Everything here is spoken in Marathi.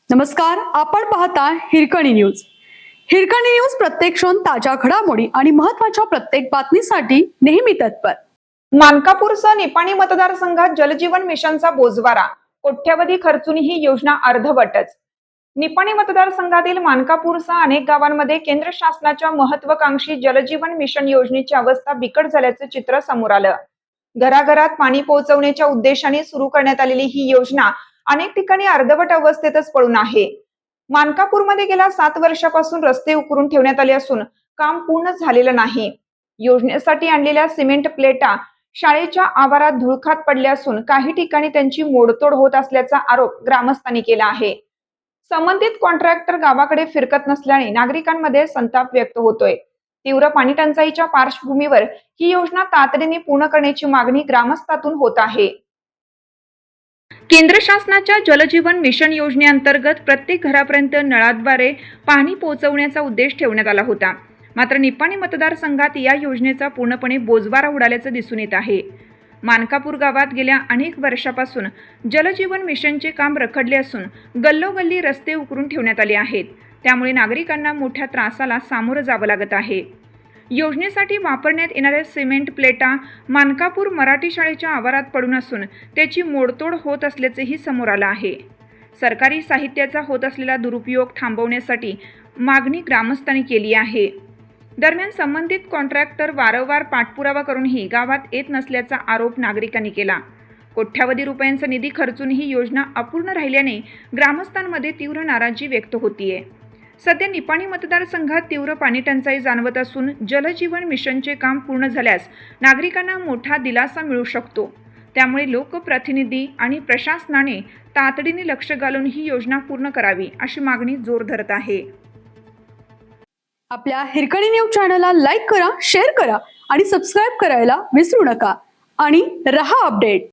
नमस्कार, आपण पाहता हिरकणी न्यूज. हिरकणी न्यूज प्रत्येक क्षण ताज्या घडामोडी आणि महत्त्वाच्या प्रत्येक बातमीसाठी नेहमी तत्पर. मानकापूरसह निपाणी मतदारसंघात जलजीवन मिशनचा बोजवारा, कोट्यवधी खर्चून ही योजना अर्धवटच. निपाणी मतदारसंघातील मानकापूरसह अनेक गावांमध्ये केंद्र शासनाच्या महत्वाकांक्षी जलजीवन मिशन योजनेची अवस्था बिकट झाल्याचे चित्र समोर आलं. घराघरात पाणी पोहोचवण्याच्या उद्देशाने सुरू करण्यात आलेली ही योजना अनेक ठिकाणी अर्धवट अवस्थेतच पडून आहे. मानकापूरमध्ये गेल्या 7 वर्षापासून रस्ते उकरून ठेवण्यात आले असून काम पूर्ण झालेलं नाही. योजनेसाठी आणलेल्या सिमेंट प्लेटा शाळेच्या आवारात धुळखात पडल्या असून काही ठिकाणी त्यांची मोडतोड होत असल्याचा आरोप ग्रामस्थांनी केला आहे. संबंधित कॉन्ट्रॅक्टर गावाकडे फिरकत नसल्याने नागरिकांमध्ये संताप व्यक्त होतोय. तीव्र पाणी टंचाईच्या पार्श्वभूमीवर ही योजना तातडीने पूर्ण करण्याची मागणी ग्रामस्थातून होत आहे. केंद्र शासनाच्या जलजीवन मिशन योजनेअंतर्गत प्रत्येक घरापर्यंत नळाद्वारे पाणी पोहोचवण्याचा उद्देश ठेवण्यात आला होता. मात्र निपाणी मतदारसंघात या योजनेचा पूर्णपणे बोजवारा उडाल्याचं दिसून येत आहे. मानकापूर गावात गेल्या अनेक वर्षापासून जलजीवन मिशनचे काम रखडले असून गल्लोगल्ली रस्ते उकरून ठेवण्यात आले आहेत. त्यामुळे नागरिकांना मोठ्या त्रासाला सामोरं जावं लागत आहे. योजनेसाठी वापरण्यात येणाऱ्या सिमेंट प्लेटा मानकापूर मराठी शाळेच्या आवारात पडून असून त्याची मोडतोड होत असल्याचेही समोर आलं आहे. सरकारी साहित्याचा होत असलेला दुरुपयोग थांबवण्यासाठी मागणी ग्रामस्थांनी केली आहे. दरम्यान संबंधित कॉन्ट्रॅक्टर वारंवार पाठपुरावा करूनही गावात येत नसल्याचा आरोप नागरिकांनी केला. कोट्यवधी रुपयांचा निधी खर्चून ही योजना अपूर्ण राहिल्याने ग्रामस्थांमध्ये तीव्र नाराजी व्यक्त होतीये. सध्या निपाणी मतदारसंघात तीव्र पाणी टंचाई जाणवत असून जलजीवन मिशनचे काम पूर्ण झाल्यास नागरिकांना मोठा दिलासा मिळू शकतो. त्यामुळे लोकप्रतिनिधी आणि प्रशासनाने तातडीने लक्ष घालून ही योजना पूर्ण करावी अशी मागणी जोर धरत आहे. आपल्या हिरकणी न्यूज चॅनलला लाईक करा, शेअर करा आणि सबस्क्राईब करायला विसरू नका आणि रहा अपडेट.